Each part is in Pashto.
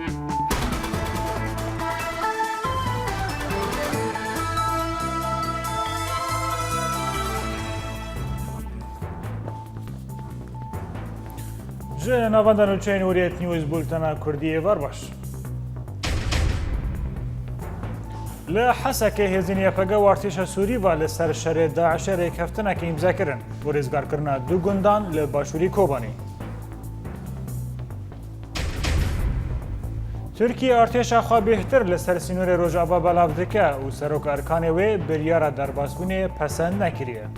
جه نواندن و چین وریت نیوز بولتنا کردی ور باش. لحسك هزينيا فقا وارتيشا سوري والسر شر داعش ريكفتنا كي مذاكرن ورزقار كرنا دو گندان لباشوري كوباني. تركيا ارتيشا خوا بهتر لسر سينور روجاوا بلاف دكا و سروك اركاني وي بريارا درباسبوني پسند نكريه.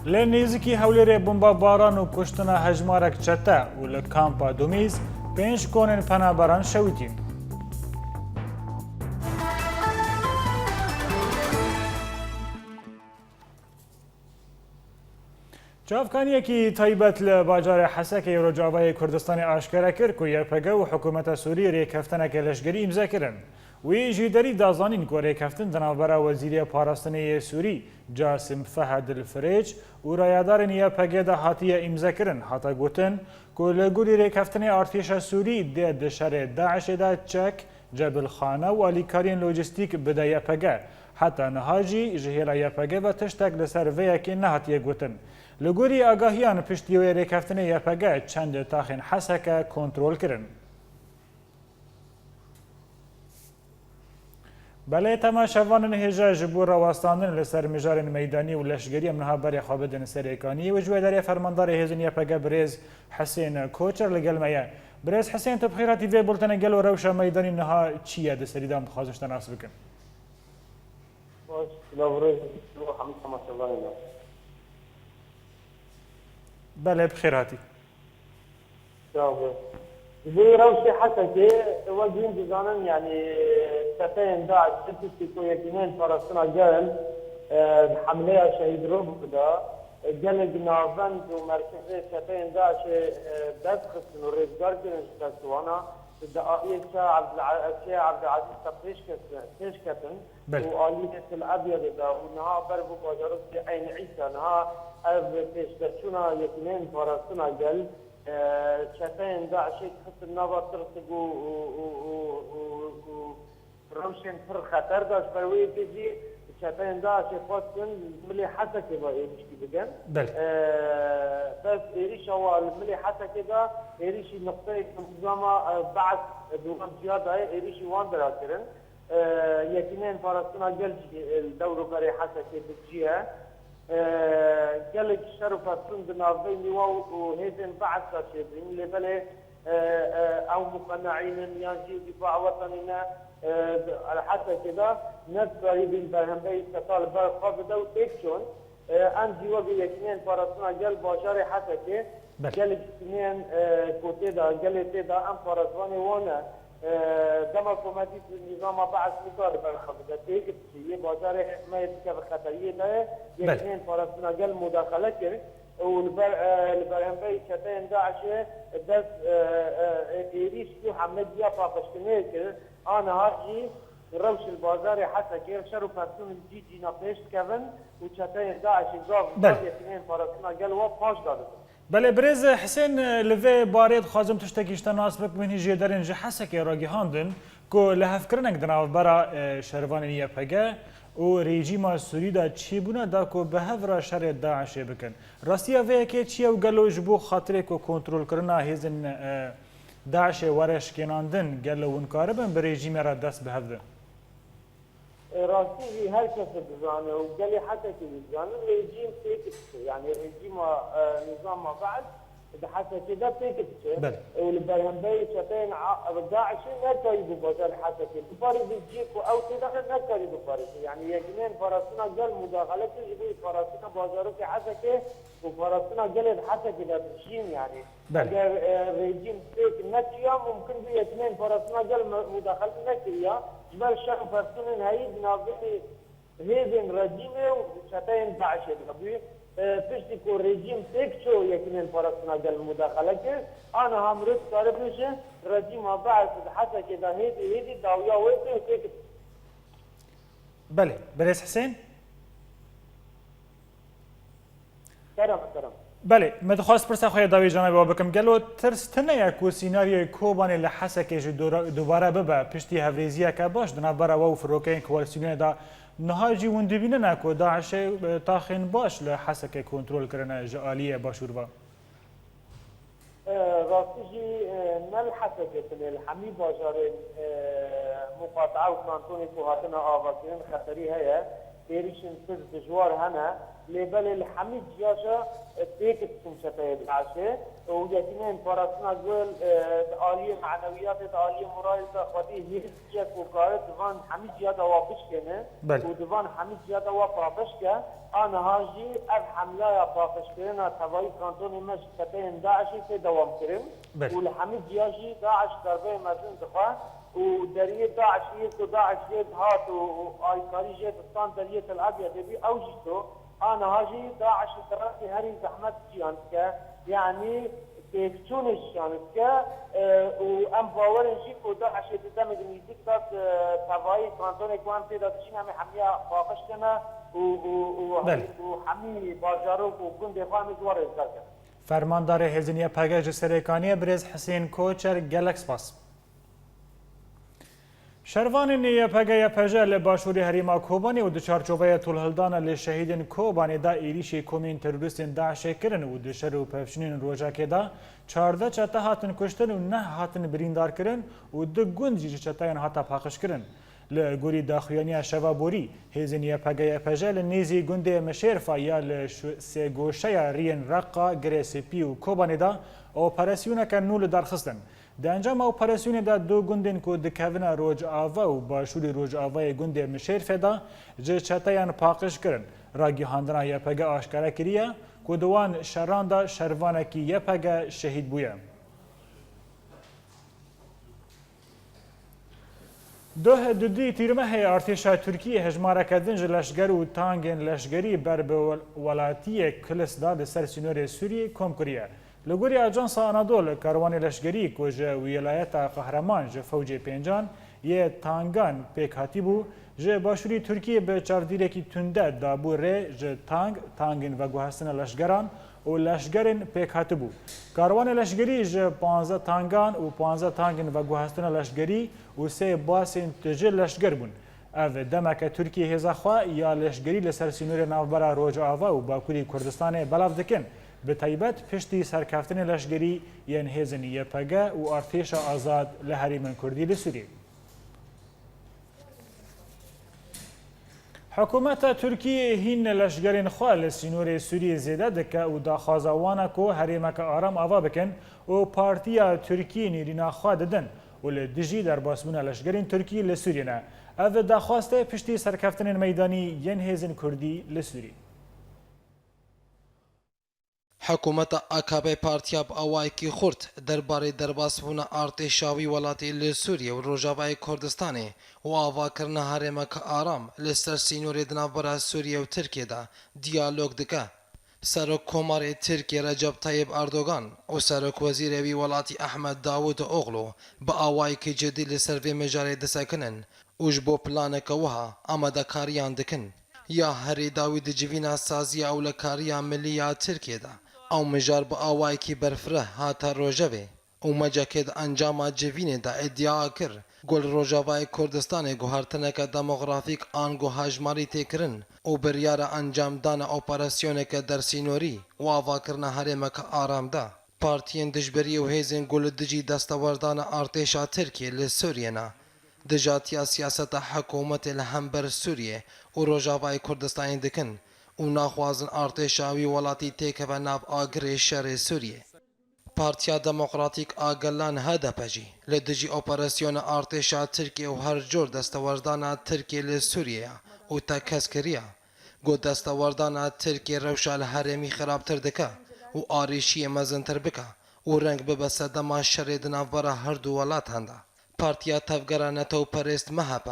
لنيزكي هوليري بومبا باران و كشتنا هجمارك چتا و لكامپا دوميز 5 كونن پنابران شويتين. چافکانیەکی تایبەت لە باجارە حەسەکەی ڕۆژاوای کوردستانی ئاشکرا کرد و یەکپەگە و حکوومەتە سووری ڕێکەفتنەکە لەشگەری ئیمزاکردن. وی ژیدەری دازانین کۆ ڕێکەفتن دەناوبەرە وەزیریە پاراستنەیە سووری جاسم فەهەد الفرێج و ڕایادارن یەکپەگەدا هاتیە ئیمزاکردن هاتە گوتن کۆ لە گوری ڕێکەفتنی ئارتێشە سووری دێ دشەرێ داعشێدا چەک جەبلخانە و ئالیکاریên لۆجستیک بدە یەکپەگە حتا نەهاژی ji hêla yekpege ve tiştek li ser vê yekê nehatiye gotin. Li gorî agahiyan piştî rêkeftinê yekpege çend taxên heseke kontrol kirin. Belê temaşevanên hêja ji bo rawastandin li ser mijarên meydanî û leşgeriyê niha berê xwe bidin serêkaniyê û ji wê derê fermandarê hêzên yekpege birêz Hesên Koçer li gel me ye. Birêz Hesên tu bi xêratî vê bultenê gelo rewşa meydanî niha çi ye di serî dan dixwazin te nas bikin. بله بخير هاتي. زي روشي حسكي وجهين بزانن يعني سفين داعش تبتي كو يكينين فرسنا جال حملية شهيد روب كدا جل نافند ومركزي سفين داعش بدخل ورزقار كنش تسوانا الدقائق عبد العزيز تفريش كتن وآلية الأبيض دا ونها بربو باجارات عين عيسى نها پیش دچونا یکینین فرستنا گل چتین داعشی خط نوا ترتق و روشن پر خطر داشت بروی بیزی چتین داعشی خواستن ملی حسکی با ایریشی بگن بس ایریش اول ملی حسکی دا ایریشی نقطه انتظاما بعد دوام زیاد های ایریشی وان درا کرن یکینین فرستنا گل دورو بری حسکی بجیه قالك شرف السند نافين وهيدن بعد شيء اللي بله او مقنعين يجي دفاع وطننا على حتى كده ناس قريبين بهم بي استطال قابضه وتكشون عندي وبي اثنين فرسنا قال باشار حتى كده قالك اثنين كوتيدا قالت دا ام فرسواني وانا دما حكومتي النظام بعد مقارب الخبزه تيجي شيء بازار حمايه كيف خطريه ده اثنين فرسنا قال مداخله كده والبرهنبي شتين داعش دس ايريش في حمد يا بابشتني كده انا هاجي روش البازار حتى كيف شرو فرسون الجي نابيش كيفن وشتين داعش جاب اثنين فرسنا قال وفاش داده بله برز حسین لوی بارید خازم تشتکیشتن ناس بکنی جدارن جه حسکی راگی هاندن کو لحف کرنک دناو برا شروان یپگه و رژیم سوری دا چی بونه دا کو به هفرا شر داعش بکن راستیا وی که چی او گلو جبو خاطر کو کنترل کرنا هیزن داعش ورش کناندن گلو ونکاربن به رژیم را دست به هفده راسي هر كيف بزانه وقال لي حتى كي بزانه الرجيم تيكت يعني الرجيم نظام ما بعد حتى كذا تيكت والبرهنبي شتين داعش نركا يبقى حتى كي بفارض الجيك او كذا نركا يبقى يعني يجنين فرسنا قال مداخلة يجي فرسنا بازارك حتى كي وفرسنا قال حتى كذا بشين يعني الرجيم تيك نتيا ممكن بي اثنين فرسنا قال مداخلة نتيا جبال الشعب فرسون هاي بنابي هيزن رجيمه وشتين داعش بنابي پشتی کو رژیم تکچو یکینن فرسنا قال مداخله که انا هم رد طالب نشه رژیم بعد حتى كده هيدي داويا ويتي وتيك بله بريس حسين كرم بله متخواست پرسا خواه داوی جانبی و بکم گلو ترستنه یک و سیناریوی کوبانی لحسکه جو دوباره ببه پشتی هفریزیه که باش دنا برا و فروکین کوالسیونه دا نهاجی وندبینه نکو داعش تاخین باش لحسکه کنترل کرنه جالیه باشور با راستجي نلحسك الحمي باجار مقاطعة وكانتوني كوهاتنا آفاكين خطري هيا تيريشن سز دجوار هنا لبل الحمي جياشا تيكت سمشتايد العشاء وجاتينين فراسنا قول آلية معنويات آلية مرايزة خواهي هيرسيك وقارد دوان حمي جيادا وابشكنا ودوان حمي جيادا وابشكا أنا هاجي أب حملة يا بافشكرنا تبعي كانتوني مش كتين داعشي في دوام كريم والحمي جياجي داعش دربي مزين دخان ودريه داعش يد داعش يد هات وآيكاري جيد الصان دريه الأبيض دبي أوجدته أنا هاجي داعش تراسي هري زحمت جيانسكا يعني كيفتونش جيانسكا وأم باورن جيك وداعش يتدمج ميزيك دات تبعي كانتوني كوانتي دات شين همي حمية بافشكنا وحمي باجاروك وكون دفاعي زوار الزرقة فرماندار هزینیه پگاج سرکانی برز حسین کوچر گلکس باس شروان نیه پگای پجل باشوری هریما کوبانی و دچارچوبه طولهلدان لشهیدین کوبانی دا ایریشی کومین تروریستین داعش کرن و دشر و پفشنین روژاکه دا 14 چته هاتن کشتن و 9 هاتن بریندار کرن و 2 گوند جی چتهین هاتا پاخش کرن لگوری داخویانی شوابوری هزینیه پگای پجل نیزی گنده مشرفا یا لسگوشه رین رقا گریسپی و کوبانی دا اپراسیونه که نول درخستن د انجام اپراسیون دا 2 گوندن کو دکوین روج آوا و باشوری روج آوای گنده مشرفه دا جه چتهین پاخش کرن راگی هاندنا یا پگا آشکاره کریه کو دوان شران دا شروانکی یا پگا شهید بویه دو تیرمه ارتشا ترکیه هجماره کردن لشگر و تانگن لشگری بر به ولاتی کلس داد سر سینور سوریه کم کریه لگوری اجانس آنادول کاروان لشگری که جه ولایت قهرمان جه فوج پنجان یه تانگان پیک هاتی بو جه باشوری ترکیه به چاودیره کی تنده دابو ره جه تانگن و گوهستن لشگران و لشگرین پیک هاتی بو کاروان لشگری جه 15 تانگان و 15 تانگن و گوهستن لشگری و 3 باسین تجه لشگر بون او دمک ترکیه هزاخوا یا لشگری لسر سینور نافبرا روج آوا و باکوری کردستان بلاف دکن به تایبەت پشتی سەرکەوتنی لەشگەری یان هێزن یەپەگە و ئارتێشە ئازاد لە هەریمە کوردی لە سووریە. حکوومەتە تورکیە هین لەشگەرین خوا لە سینۆرێ سووریە زێدە دەکە و داخوازەوانە کۆ هەرێمەکە ئارام ئاوا بکەن و پارتیا تورکیە نێریناخوا دەدەن و لە دژی دەرباسبوونە لەشگەرین تورکی لە سووریەنە. ئەڤ داخواستە پشتی سەرکەوتنên مەیدانی یان هێزن کوردی لە سووری. حکومت AKP پارتیا ئەوایکی خورد دەربارەی دەرباسبوونە ئارتێشاوی وڵاتی لە سووریە و ڕۆژاوای کوردستانê و ئاواکردنە هەرێمەکە ئارام لەسەر سینۆرێ دناوبەرە سووریە و ترکێدا دیالۆگ دکە. سەرۆک کۆمارێ ترکیە ڕەجەب تایب ئەردۆغان و سەرۆک وەزیرێوی وڵاتی ئەحمەد داوود ئۆغڵۆ بە ئاوایکی جدی لەسەر vê مێژارێ دەسەکنن وش بۆ پلانێکە وها ئامادەکاریان دکن یا هەرێ داوی دجڤینە سازیە ئەولەکاریە ملیە ترکێدا ئەو مژار بە ئاوایکی بەرفرە هاتە ڕۆژەوێ و مەجەکێت ئەنجامە جڤینێدا ئیدیا کرد گۆل ڕۆژاوای کوردستانê guhartineke demografîk an guhejmarî têkirin û biryara encamdana operasyoneke dersînorî û avakirina herêmeke aram da. Partiyên dijberî û hêzên guldicî destewerdana artêşa Tirkiye li Sûriyê dijatiya siyaseta hikûmetê li hember Sûriyê û Rojavayê Kurdistanê dikin û naxwazin artêşa wî welatî têkeve nav agirê şerê Sûriyê. Partiya Demokratîk a Gelan HDP jî li dijî operasyona artêşa Tirkiye û her cor destewerdana Tirkiye li Sûriyeya û te keskiriya. Got destewerdana Tirkiye rewşa li herêmî xirabtir dike û arêşiyê mezintir bike û reng bibe sedema şerê di navbera her du welatan de. Partiya Tevgera Netewperêst MHP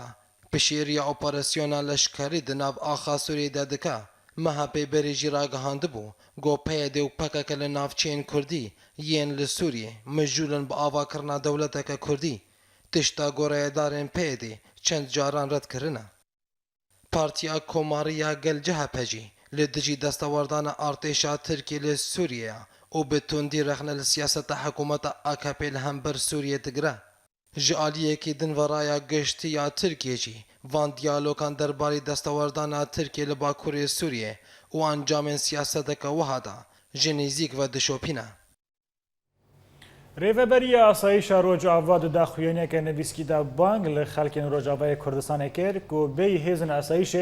pişêriya operasyona leşkerî di nav axa Sûriyê de dike. MHP berê jî ragihandibû got PYD û PKK li navçeyên Kurdî yên li Sûriyê mijûlin bi avakirina dewleteke Kurdî tişta goreyedarên PYD çend caran red kirine. Partiya Komariya Gel CHP jî لدجی دستاوردان ارتشا ترکیه لسوریه و به تندی رخنه لسیاست حکومت AKP لهم بر سوریه دگره. جالیه که دن ورایا گشتی یا ترکیه جی وان دیالوگان درباره دستاوردان ترکیه لباکوری سوریه و انجام سیاست که وحدا جنیزیک و دشوپینه. ریوبری آسایش روجاوا داخویانه که نویسکی دا بانگ لخلکن روجاوای کردستان کرد که به هزن آسایش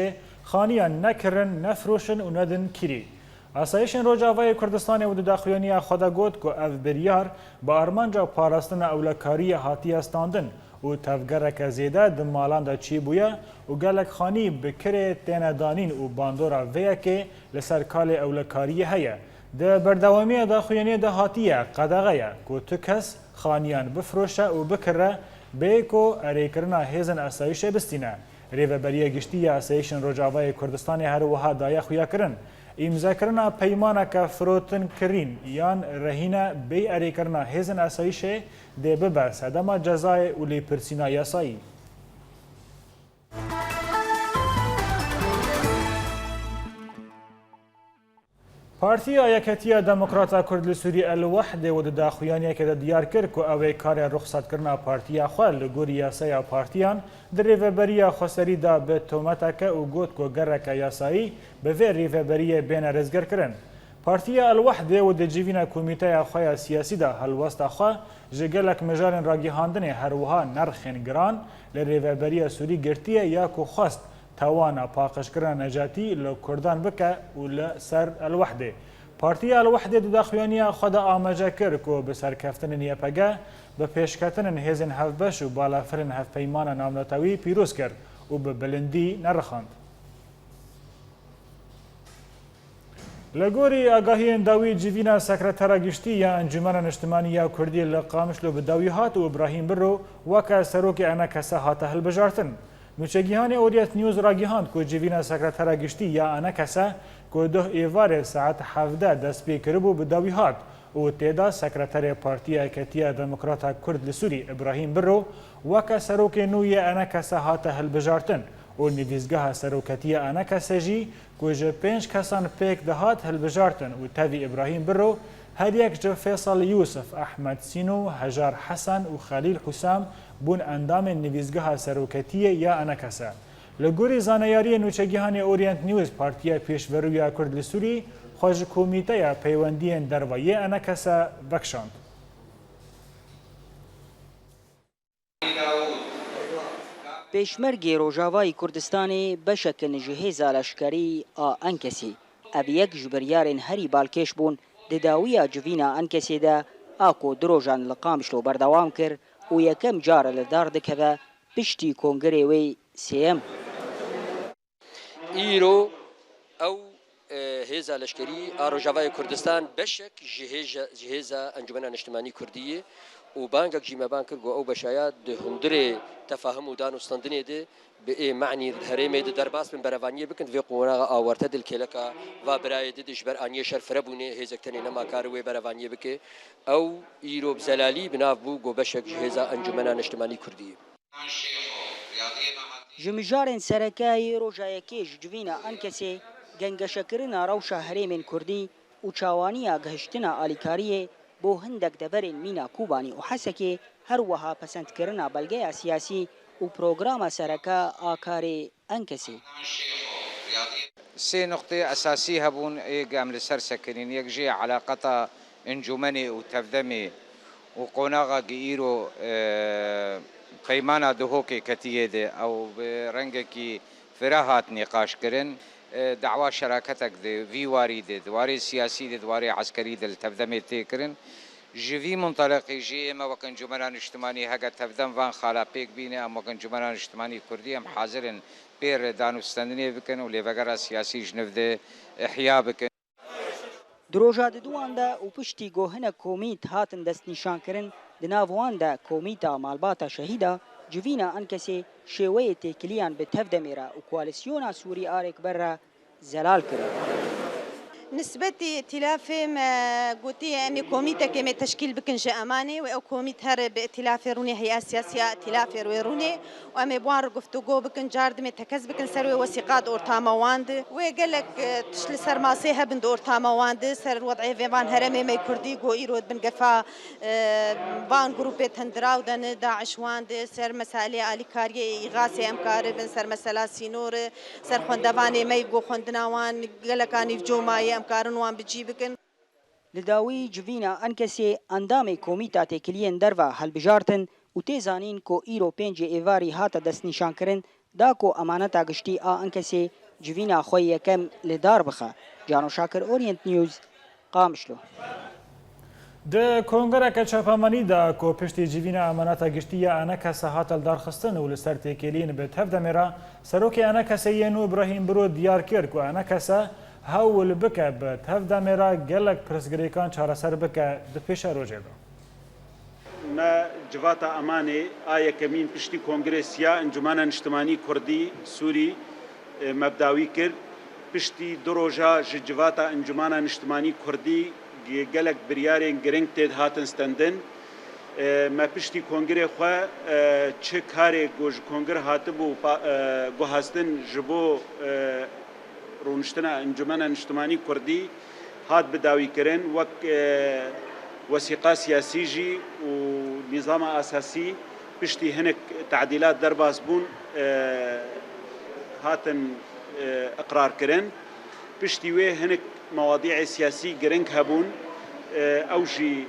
خانیان نکرن نفروشن و ندن کری. آسایش روجاوای کردستان و داخویانی خدا گفت که اف بریار با ارمانجا پاراستن اولکاری هاتی استاندن و تفگر که زیده دمالان دا چی بویا و گلک خانی بکره تین دانین و باندورا ویا که لسرکال اولکاری هیا. ده بردوامی داخویانی ده هاتیه قدغه که تو کس خانیان بفروشه و بکره به که اریکرنا هزن آسایش بستینه. ریوبری گشتی آسایش روجاوای کردستان هر وها دایا خویا کرن. امضا کرنا پیمانه که فروتن کرین یان رهینه به اریکرنا هزن آسایش ده ببر صدما جزای اولی پرسینا یاسایی. پارتیا یکیتی دموکراتا کرد سوری الوحده و داخویانی که دیار کرد که اوی کار رخصت کرنا پارتیا خواه لگوری یاسای پارتیان در ریوبری خسری دا به تومتا که او گوت که گرک یاسایی به وی ریوبری بین رزگر کرن. پارتیا الوحده و جیوین کمیته خواه سیاسی دا هلوست خواه جگلک مجال راگیهاندن هروها نرخین گران لریوبری سوری گرتیه یا که خواست توانا پاقش کردن نجاتی لکردان بکه و لسر الوحده. پارتی الوحده داخویانی خود آماجه کرد که به سرکفتن نیپگه به پیشکتن هزن هفبش و بالافرن هف پیمان نامناتوی پیروز کرد و به بلندی نرخاند. لگوری آگاهی انداوی جیوینا سکرترا گشتی یا انجمن اجتماعی یا کردی لقامشلو بداوی هات و ابراهیم برو وکا سروک انا کسا هات هل بجارتن. نوچگیهان اوریت نیوز راگیهاند که جیوینا سکرترا گشتی یا انا کسا که ده ایوار ساعت 17 دست پی کربو بداوی هات و تیدا سکرتر پارتی ایکتیا دموکراتا کرد لسوری ابراهیم برو وکا سروک نوی انا کسا هات هل بجارتن و نویزگاه سروکتی انا کسا جی که جه 5 کسان پیک دهات هل بجارتن و تاوی ابراهیم برو هر یک جه فیصل یوسف احمد سینو هجار حسن و خلیل حسام بون اندام نویزگاه سروکتی یا انا کسا. لگوری زانیاری نوچگیهان اورینت نیوز پارتیا پیشوروی کرد لسوری خوش کمیته پیوندی دروایی انا کسا بکشاند. پیشمرگی روجاوای کردستانی بشکن جهیز لشکری انکسی. اب یک جبریارن هری بالکش بون دداوی جوینا انکسی ده آکو دروجان لقامشلو بردوام کر و یکم جار لدار دکبه پشتی کنگره وی سیم. ایرو او هیزا لشکری روجاوای کردستان بشک جهیز انجمن اجتماعی کردیه و بانگك جيما بانكر جو او بشايات ده هندري تفاهم ودانو ستاندني ده به معني الهرمي ده درباس من برافانيه بكن في قونا اورتد الكلكا و براي ده جبر انيه شرفربوني هيزكتني نما كاروي برافانيه بك او يروب زلالي بناف بو جو بشك جهزا انجمنا اجتماعي كردي جمجارن سرکای روجایکیش جوینا انکسی گنگشکرنا روشا هرمن کردی و چاوانیا گهشتنا آلیکاریه بو هندک دبرین مینا کوبانی و حسکی هر وها پسند کرنا بلگه سیاسی و پروگرام سرکا آکاری انکسی. سه نقطة أساسية هبون قام لسر سكنين يجي علاقة انجمني وتفدمي وقناغا جيرو قيمانا دهوكي كتيدة أو برنجكي فراهات نقاش كرن دعوة شراكتك دي في واري دي دواري سياسي دي دواري عسكري دي التفدمي تيكرن جوی منطلقی جی اما وکن جمران اجتماعی هگه تفدم وان خالا پیک بینه اما وکن جمران اجتماعی کردی هم حاضرن بیر دانستندنی بکن و لیوگرا سیاسی جنوده احیا بکن. دروجاد دوان دا و پشتی گوهن کومیت هاتن دست نشان کرن دناوان دا کومیتا مالباتا شهیدا جوینا انکسی شوی تکلیان به تفدمیرا و کوالسیونا سوری آرک برا زلال کرن. نسبة ائتلاف ما قوتي أمي كوميتا كما تشكيل بكنج أماني أو كوميت هرب ائتلاف روني هي سياسية ائتلاف روني وأمي بوان رقفتو بكن جارد متكز بكن سروي وثيقات أورتاما واند وقال لك تشل سر ماسيها بند أورتاما واند سر وضعي فيفان هرمي ما كردي جو إيرود بن قفا بان جروبات هندراو دن داعش واند سر مسائل آلي كاري إغاثة أمكار بن سر مسألة سينور سر خندواني ما يجو خندناوان قال لك أني في جوماي أمكارن وان بتجي بكن لداوی جوینا انکسی اندام کومیتا تکلین دروا هلبجارتن و تیزانین کو ایرو پنج ایواری هات دست نشان کرن دا کو امانتا گشتی انکسی جوینا خوی یکم لدار بخه جانو شاکر اورینت نیوز قامشلو د کنگره چاپمانی دا کو پشتی جوینا امانتا گشتی انکس هات الدارخستن و لسر تکلین به تف دمیرا سروک انکس ینو ابراهیم برو دیار کرد کو انکس هاول بکه به تف دمیرا گلک پرسگریکان چاره سر بکه د پیش روژه دا. ما جواتا امانه آیا کمین پشتی کنگرسیا انجمن اجتماعی کردی سوری مبداوی کرد پشتی دو روزا جواتا انجمن اجتماعی کردی گلک بریارین گرنگ تید هاتن ستندن ما پشتی کنگره خو چه کاری گوش کنگره هاتبو گوهستن جبو رونشتنا انجمن اجتماعی کردی هات بداوی کرن وک وثيقة سياسية جي ونظام أساسي بشتي هناك تعديلات درباس بون هاتن إقرار كرن بشتي ويه هناك مواضيع سياسية جرنك هبون أو جي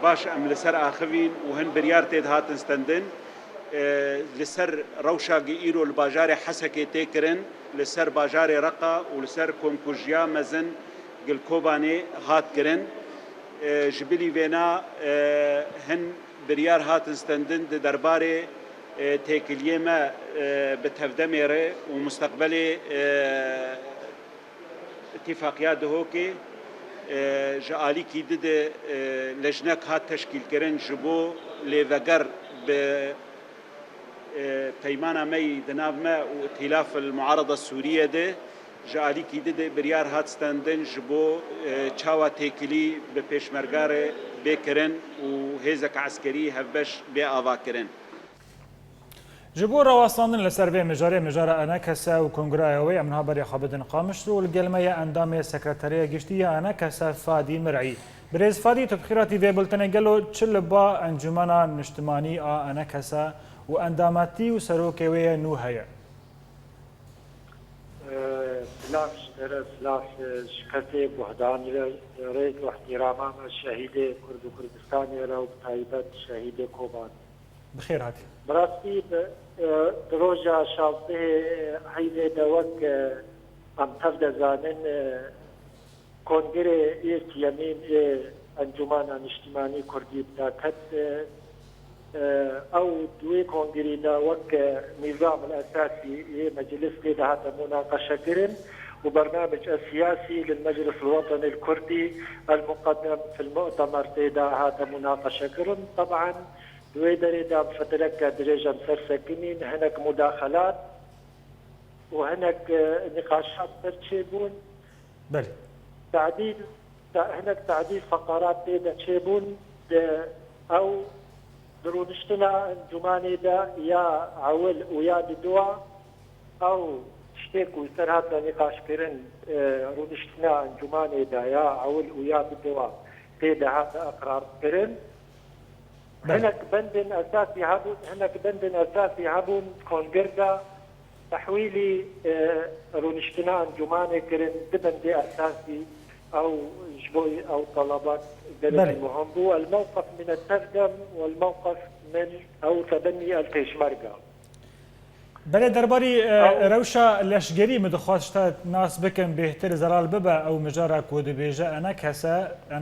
باش أم لسر آخفين وهن بريار تيد هاتن ستندن لسر روشا إيرو الباجاري حسكي تيكرن لسر باجاري رقا ولسر كونكوجيا مزن قل كوباني هات كرن جبلي فينا هن بريار هات استندن درباري تيكليما بتفدميره ومستقبلي اتفاقيات هوكي جالي كي دد لجنك هات تشكيل كرن جبو لفقر ب بيمانا مي دنابما وائتلاف المعارضة السورية ده جالي كي دد بريار هات ستاندن جبو تشاوا تيكلي ببيشمرغار بكرن وهيزك عسكري هفبش بآوا كرن جبو رواستاندن لسر في مجارة أناكسا وكونغرايوي أمنها بري خابدن قامشرو والقلمية أندامي سكرتارية قشتية أناكسا فادي مرعي بريز فادي تبخيراتي في بلتن قالو تشل با أنجمنا نجتماني أناكسا وأنداماتي وسروكيوية نوهية سلاف شكرتي بوحدان ريت واحتراما الشهيد كرد كردستان راو بتايبت شهيد كوبان بخير هاتي براستي دروجا شابه هيدي دوك ام تفد زانن كونغري ايرت يمين انجمان اجتماعي كردي بتاكت او دوي كونغري دا وك نظام الاساسي مجلس كده هذا مناقشه كرن وبرنامج السياسي للمجلس الوطني الكردي المقدم في المؤتمر كده هذا مناقشه كرن طبعا دوي دريدا فتلك درجه مسرسكنين هناك مداخلات وهناك نقاشات ترتشيبون بلي هناك تعديل فقرات كده تشيبون او درونشتنا انجماني دا يا عول ويا بدوا او شتيك ويصير هذا نقاش كرن رونشتنا انجماني دا يا عول ويا بدوا كده هذا اقرار كرن هناك بندن اساسي هابون كونغردا تحويلي رونشتنا انجماني كرن دبندي اساسي او جبوي او طلبات المهم هو الموقف من التردم والموقف من او تبني البيشمركه بله درباري روشا لشگری مدخواست ناس بکن بهتر زرال ببا او مجارا کود بیجا انا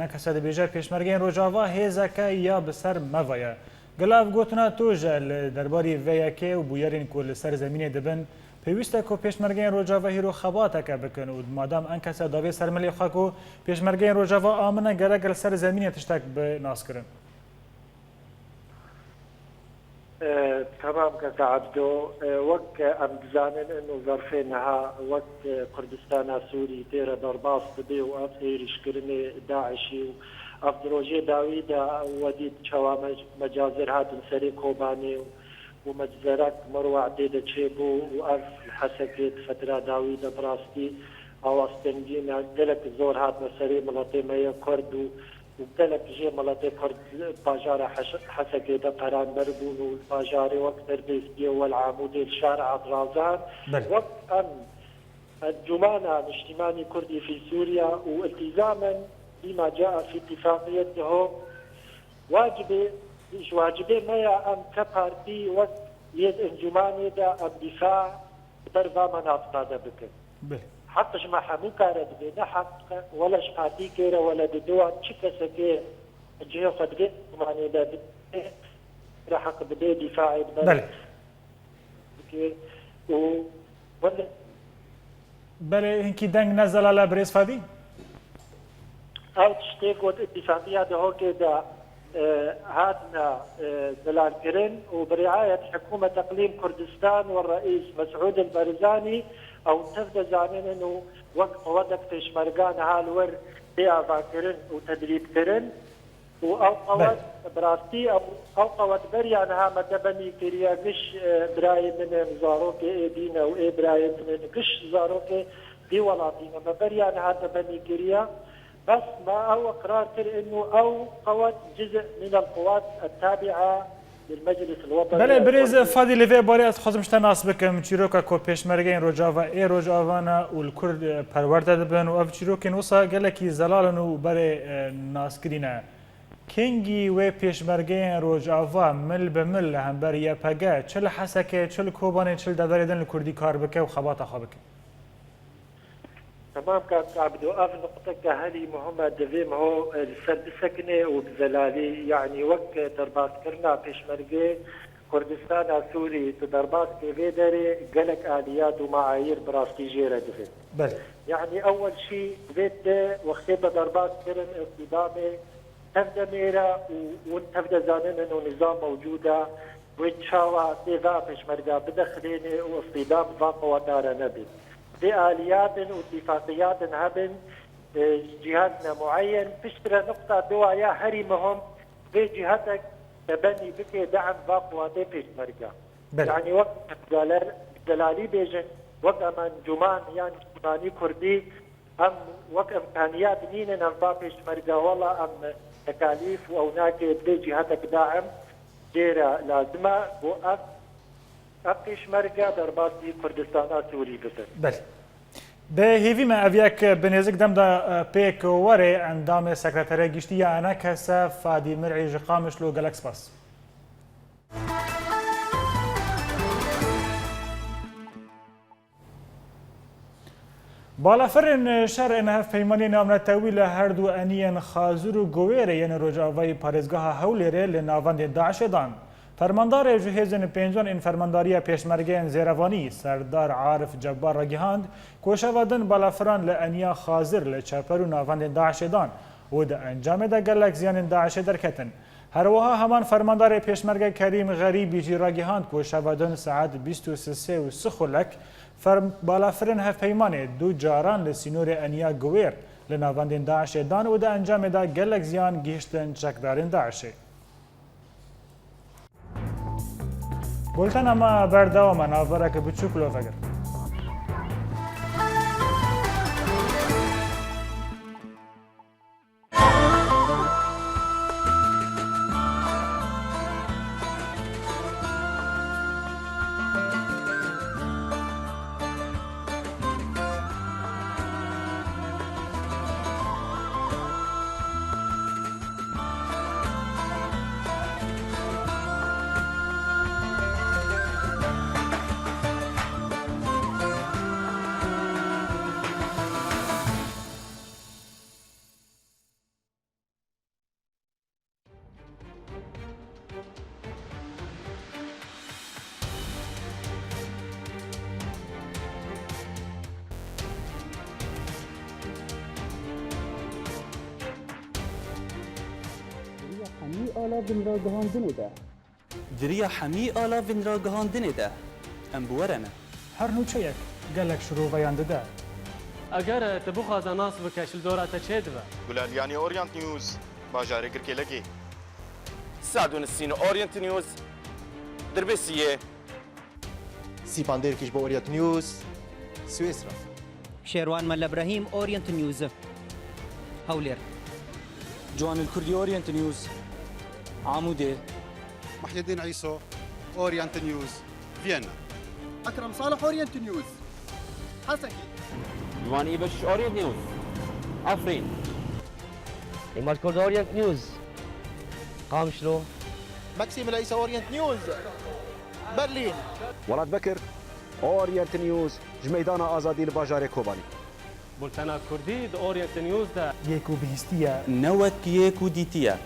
کسا دی بیجا پیشمرگین روجاوا هیزکا یا بسر موایا گلاف گوتنا توجا درباري ویاکی و بویارین کل سر زمین دبن پیوسته کو پیشمرگین روجاوا هیرو خباتا که بکن و مادام ان کسا داوی سر ملی خاکو پیشمرگین روجاوا آمنه گرگل سر زمین تشتک به ناس کرن تمام كعبدو وك ام بزانن انه ظرفينها وك كردستان سوري تيرا ضرباس بدي وافير يشكرني داعشي افدروجي داويدا وديد شوامج مجازر هاتن سري كوباني ومجزرات مروع عديدة تشيبو وألف حسكت فترة داويدا براستي أو استنجينا دلك زور هاتنا سري ملطي ميا كردو وبدلك جي ملطي كرد باجارة حسكت قران مربون والباجاري وقت تربيسية والعامودي الشارع درازان وقت أن الجمانة الاجتماعي كردي في سوريا والتزاما بما جاء في اتفاقيته واجبه مش واجبه ما يا ام كبارتي وقت يد انجماني دا ام دفاع ضربة مناطقة دا بكن حتى ما حمو كارد بنا حق ولا شقاتي كيرا ولا دوا تشكا سكي جهة قدقين انجماني دا بكن حق بدي دفاعي بله ولا بله هنكي دنگ نزل على بريس فادي او تشتيك ود اتفاقية دا هو كده هاتنا دلال كرين وبرعاية حكومة اقليم كردستان والرئيس مسعود البرزاني او تفضل زانين انه وقت ودك تشمرقان هالور بيع باكرين وتدريب كرين او قوات براستي او قوات بريان ها مدبني كريا قش براي من زاروك ايدينا واي براي من قش زاروك دي ولاتينا مبريان ها دبني كريا بس ما هو قرار انه او قوات جزء من القوات التابعه للمجلس الوطني. بله بريز فادي لفي باري خصم تناس بكم تشيروكا كو بيشمرگين روجاوا اي روجاوانا والكرد پرورده دبن و اف تشيروكين وسا گلكي زلالن و بري ناسكرينا كينجي و بيشمرگين روجاوا مل بمل هم بري يپگا چل حسكه چل كوبانه چل ددردن الكردي كار بك و خباطه خبك. تمام كعبدو اف نقطة كهلي مهمة دفيم هو سكنة وبزلالي يعني وقت درباس كرنا بيشمرقي كردستان سوري تدرباس كيفي داري قلق آليات ومعايير براستي جيرة دفيم بل يعني أول شيء بيت وقت درباس كرن اصطدامي تبدا ميرا وتبدا زانين انه نظام موجودة ويتشاوى تيفا بيشمرقا بدخليني واصطدام ضاقة ودارة نبي بآليات واتفاقيات هبن جهاتنا معين تشتري نقطة دوايا هرمهم في جهتك تبني بك دعم باقواتي في مرقا يعني وقت دلالي بيجن وقت من جمان يعني جماني كردي أم وقت إمكانيات نين ننبا مرقا والله أم تكاليف وهناك في جهتك داعم ديرا لازمة وأف أبيش مرقا درباطي كردستان سوري بسر. بله. به هیوی ما اویک بنزک دم دا پیک وره اندام سکرتره گشتی انا کسا فادی مرعی جقامش لو گلکس باس. بالافرن شهر انهف پیمانی نامنا طویل هر دو انیان خازور و گویره یعنی رجاوی پارزگاه هولیره لناوند داعش دان. فرماندار جهیزن پنجان این فرمانداری پیشمرگین زیروانی سردار عارف جبار را گهاند کوشوادن بالافران لانیا خازر لچپر و ناوند داعش دان و ده انجام ده گلک زیان داعش درکتن. هر وها همان فرماندار پیشمرگ کریم غریبی جی را گهاند کوشوادن ساعت 23:03 خلک بالافرن هف پیمان دو جاران لسینور انیا گویر لناوند داعش دان و ده انجام ده گلک زیان گیشتن چکدارن داعشه. بولتن اما برداوم ناظره که بچوک لو فکر آلا دنیا جهان دنوده دریا هەمی ئالاڤین ڕاگەهاندنێ دا ئەم بوەرەنە هەر نوچەیەک گەلک شروڤەیان دەدا. ئەگەر te bixwaze nas bike ji dora te çê dibe. Gulaliyanê Orient News bajarê Kirkêlekê. Sadûn Sîn Orient News dirbêsiyê. Sîpandêrkî ji bo Orient News Swêsra. شێروان مەلە ئەبراهیم ئۆریەنت نیوز هەولێر. جوان الكردي أورينت نيوز عمودي. محي الدين عيسو أورينت نيوز فيينا. أكرم صالح أورينت نيوز حسكي. جوان إيبش أورينت نيوز عفرين. إيمار كرد أورينت نيوز قامشلو. ماكسيم العيسى أورينت نيوز برلين. ولاد بكر أورينت نيوز جميدان آزادي الباجار كوباني. بولتنا كردي أورينت نيوز ده یەک و بهستیە نەوەک یەک و دیتیە.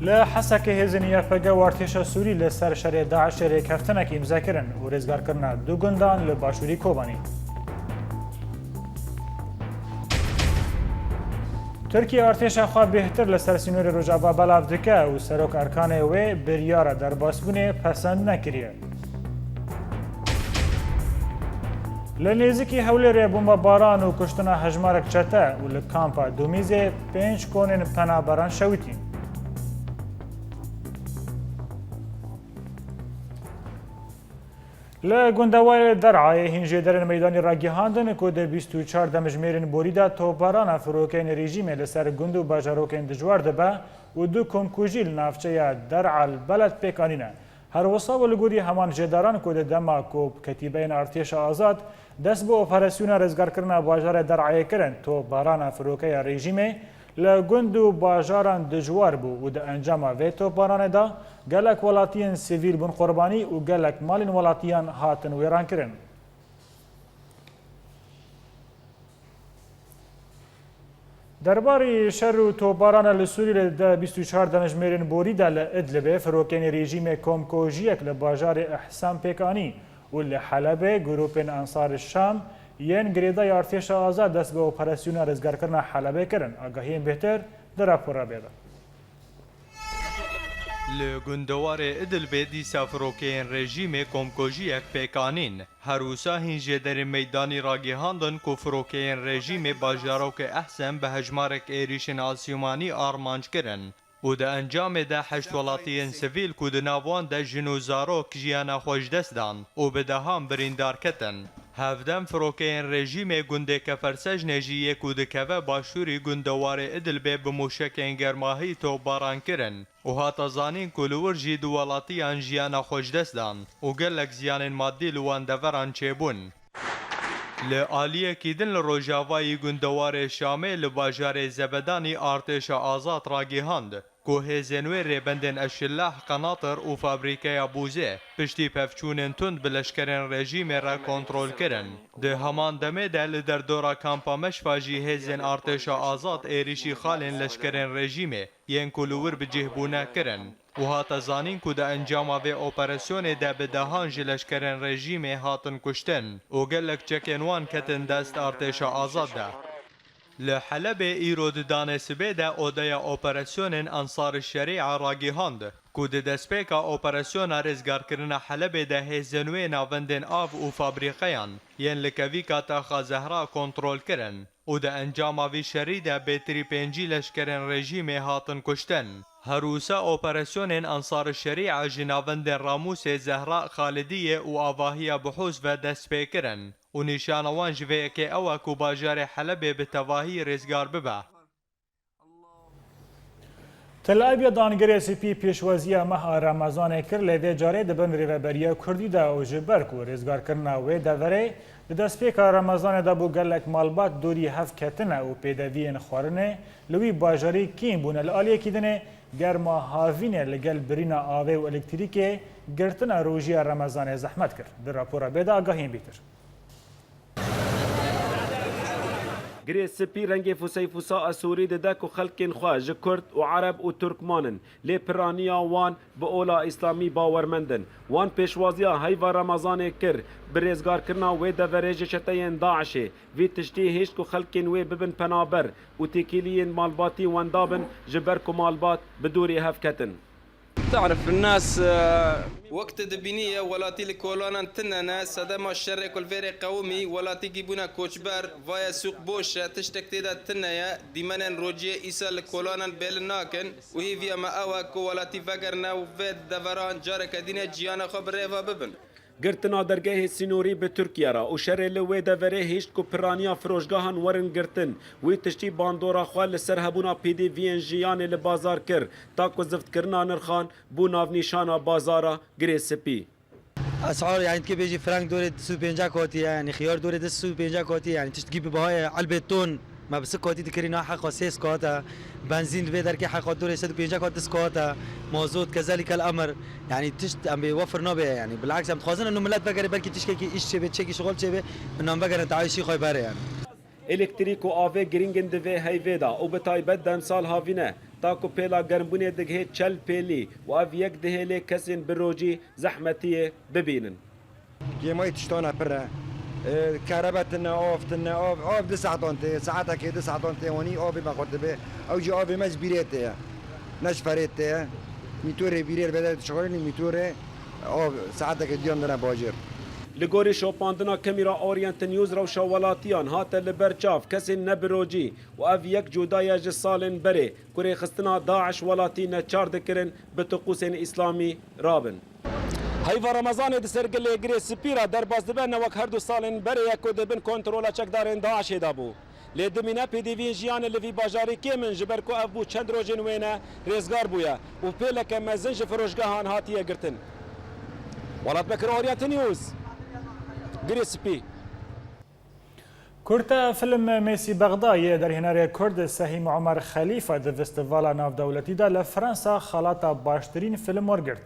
لە حەسەکە هێزنی یافەگە وارتێشە سووری لەسەر شەرێ داعش رێکەفتنێکی ئیمزاکردن و ڕێزگارکردنا دوو گوندان لە باشووری کۆبانی. تورکیا ئارتێشە خوا بێتر لەسەر سینۆری ڕۆژاوا بەلاو دکە و سەرۆک ئەرکانێ وێ بریارە دەرباسبوونێ پەسەند نەکریە. لە نێزیکی هەولێرێ بۆمبەباران و کوشتنە هەژمارێک چەتە و لە کامپا دومیزێ 5 کۆنێن پەنابەران شەوتین. لە گوندەوای دەرعایە هینژێدەرن مەیدانی ڕاگەهاندن کۆ دە 24 دەمژمێرن بۆریدا تۆپبارانە فرۆکەین ریژیمێ لەسەر گوند و باژارۆکەین دژوار دەبە و دوو کۆمکوژی لە ناوچەیە دەرعال بەلەت پێکانینە. هەروەسا وەلگوری هەمان ژێداران کۆ دە دەما کۆب کەتیبەین ئارتێشە ئازاد دەست بۆ ئۆپەراسیۆنە ڕێزگارکردنا باژارە دەرعایەکردن تۆپبارانە فرۆکەیە ڕێژیمێ لە گوند و باژاران دژوار بوو و دە ئەنجاما vê تۆپبارانێدا gelek welatiyên sivîl bûn qurbanî û gelek malên welatiyan hatin wêrankirin. Derbarê şer û topbarana li Sûriyê de 24 demejmêrên borî de li Idlibê firokên rejîmê komkojiyek li bajarê Ihsan Pêkanî û li Helebê grûpên Ensar Şam yên girêdayê artêşa azad dest bi operasyona rizgarkirina Helebê kirin. Agahiyên bêhtir di rapora bêda. Li gundeware Idlibê dîsa firokeyên rejîmê komkojiyek pêkanîn. Herûsa hînjêderên meydanî ragîhandin ku firokeyên rejîmê bajarokê Ehsen bi hejmarek êrişên asîmanî armanc kirin. û di encamê de heşt welatiyên sivîl ku di nav wan de jin û zarok jiyana xwe ji dest dan û bi dehan birîndar ketin. Hevdem firokeyên rejîmê gundê Kefersejnê jî yek û dikeve başûrî gundewarê Idlibê bi mûşekên germahî topbaran kirin û hata zanîn ku li wir jî du welatiyan jiyana xwe ji dest dan û gelek ziyanên maddî li wan deveran çêbûn. Li aliyekî din li rojavayî gundewarê Şamê li bajarê Zebedanî artêşa azad ragihand ku hêzên wê rêbendên Eşillah, Qenatir û fabrîkeya Bûzê piştî pevçûnên tund bi leşkerên rejîmê re kontrol kirin. Di heman demê de li derdora kampa Meşfa jî hêzên artêşa azad êrişî xalên leşkerên rejîmê yên ku li wir bi cihbûne kirin. û hate zanîn ku di encama vê operasyonê de bi dehan ji leşkerên rejîmê hatin kuştin û gelek çekên wan ketin dest artêşa azad de. Li Helebê îro di danê sibê de odeya operasyonên Ensar-ı Şerî'a ragihand ku di destpêka operasyona rêzgarkirina Helebê de hêzên wê navendên av û fabrîqeyan yên li kevîka Taxa Zehra kontrol kirin û di encama vî şerî de bêtirî pêncî leşkerên rejîmê hatin kuştin. Herûsa operasyonên Ensar-ı Şerî'a ji navendên Ramûsê, Zehra, Xalidiyê û avahiya Bihûz ve dest pê kirin û nîşana wan ji vê yekê ew e ku bajarê Helebê bi tevahî rêzgar bibe. Tel Avivê dangirê spî pêşwaziya meha Remezanê kir lê vê carê dibin rêveberiya Kurdî de û ji ber ku rêzgarkirina wê deverê di destpêka Remezanê de bû gelek malbat dorî hevketine û pêdeviyên xwarinê li wî bajarî kîn bûne li aliyekî dinê germa havînê li gel birîna avê û elektrîkê girtina rojiya Remezanê zehmet kir. Di rapora bêda agahiyên bîtir. گری سپی رنگ فوسی فوسا سوری دک و خلکین خواه ج کرد و عرب و ترکمانن لی پرانیا وان به اولا اسلامی باورمندن وان پیشوازیا هیوا رمضان کر برزگار کرنا و دورج چتین داعشه وی تشتی هیچ کو خلکین و ببن پنابر و تکیلین مالباتی وان دابن جبر کو مالبات بدوری هفکتن تعرف الناس وقت دبينية ولاتي الكولانا تننا صدام الشرق والفيري قومي ولاتي جيبونا كوشبر فايا سوق بوش تشتك تيدا تنيا ديمانا روجي إيسا الكولانا بيلناكن وهي فيا ما أواكو ولاتي فقرنا وفيد دفران جارك دينا جيانا خبر ريفا ببن گرتنا درگاه سینوری به ترکیه را و شر لوی دوره هیچ کو پرانیا فروشگاهان ورن گرتن وی تشتی باندورا خواه لسر هبونا پی دی وین جیان لبازار کر تا کو زفت کرنا نرخان بو ناو نیشانا بازارا گری سپی اسعار يعني كيف بيجي فرانك دوري 250 كوتي يعني خيار دوري 250 كوتي يعني تجيب بهاي علبة تون ما بس كوتي تكرينا حق 6 كوتا بنزين بيدر كي حق دوري 250 كوتا 9 كوتا موزود كذلك الامر يعني تشت عم بيوفر نوبه يعني بالعكس عم تخازن انه ملات بقري بلكي تشكي ايش شبه تشكي شغل شبه انه عم بقري تعايشي خوي باري يعني الکتریک و آوه گرینگن دوی هیویدا و به تایبت دم سال هاوینه تاکو پیلا گرمبونه دگه چل پیلی و آو یک دهیله کسین بروجی زحمتیه ببینن گیمای تشتانا پره كهرباتنا اوف 9 طن ساعتها كي 9 طن وني اوف ما قلت به او جي اوف مزبيريته نشفريته ميتوري بيرير بدات شغلني ميتوري اوف ساعتها كي ديون انا باجر لگوری شوپاندنا کمیرا اورینت نیوز رو شوالاتیان هات لبرچاف کسی نبروجی و اف یک جودای جسالن بره کره خستنا داعش ولاتین چار دکرن به طقوسین اسلامی رابن هیوا رمضان دسرگل گری سپیرا در باز دبن وک هر دو سالن بره یک دبن کنترل چکدارن داعش دابو لدمینه پی دی وی جیان لوی باجاری کی من جبر کو ابو چند روزن وینه رزگار بویا و پلک مزنج فروشگاهان هاتیه گرتن ولات بکر اورینت نیوز گریسپی کورتا فیلم میسی بغدای در هنر کرد سهیم عمر خلیفه در فستیوال ناو دولتی دا لفرانسا خالاتا باشترین فیلم ورگرد.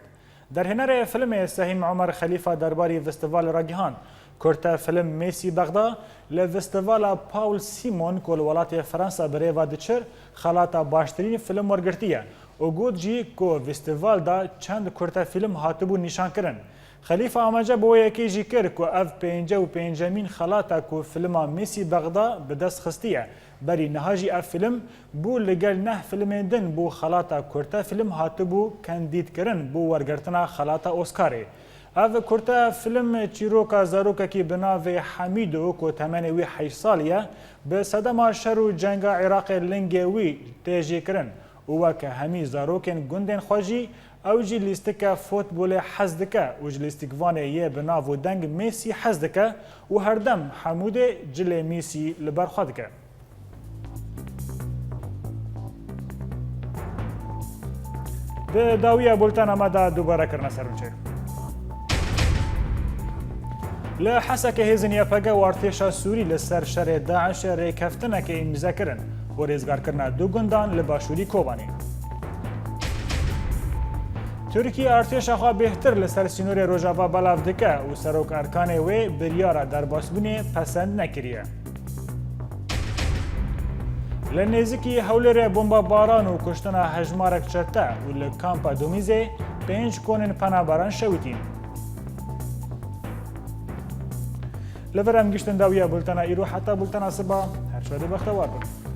در هنر فیلم سهیم عمر خلیفه درباره فستیوال راگهان کورتا فیلم میسی بغدا لفستیوال پاول سیمون کل ولات فرانسا بره و دچر خالاتا باشترین فیلم ورگرتیه و گود جی کو فستیوال دا چند کورتا فیلم هاتبو نشان کرن. خلیفه آماجه بو یکی جی کر کو اف 55 خلاتا کو فیلم میسی بغدا به دست خستیه بری نهاجی اف فیلم بو لگل نه فیلم دن بو خلاتا کورتا فیلم هاتبو کاندید کرن بو ورگرتنا خلاتا اسکاری اف کورتا فیلم چیروکا زاروکا کی بناو حمیدو کو تمنی وی 8 سالیه به صدما شر و جنگ عراق لنگوی تیجی کرن و که همی زاروکن گندن خوجی او جی لیستکا فوتبول حزدکا و جی لیستکوانه یه بناو دنگ میسی حزدکا و هر دم حمود جل میسی لبرخوادکا. ده داویه بولتان آمده دوباره کرنا سرونچه. لحسک هزن یپگه و ارتشا سوری لسر شر داعش ریکفتنه که امضا کرن و ریزگار کرنا دو گندان لباشوری کوبانی. ترکیه ارتش خوا بهتر لسر سینور روجاوا بلاف دکه و سروک ارکان وی بریارا در باسبونه پسند نکریه. لنزیکی حولر بمبا باران و کشتنا هجمارک چرته و لکامپا دومیزه 5 کنن پناباران شویدین. لورم گشتن داویه بولتنا ایرو حتی بولتنا صبا هر شده بختوار بود.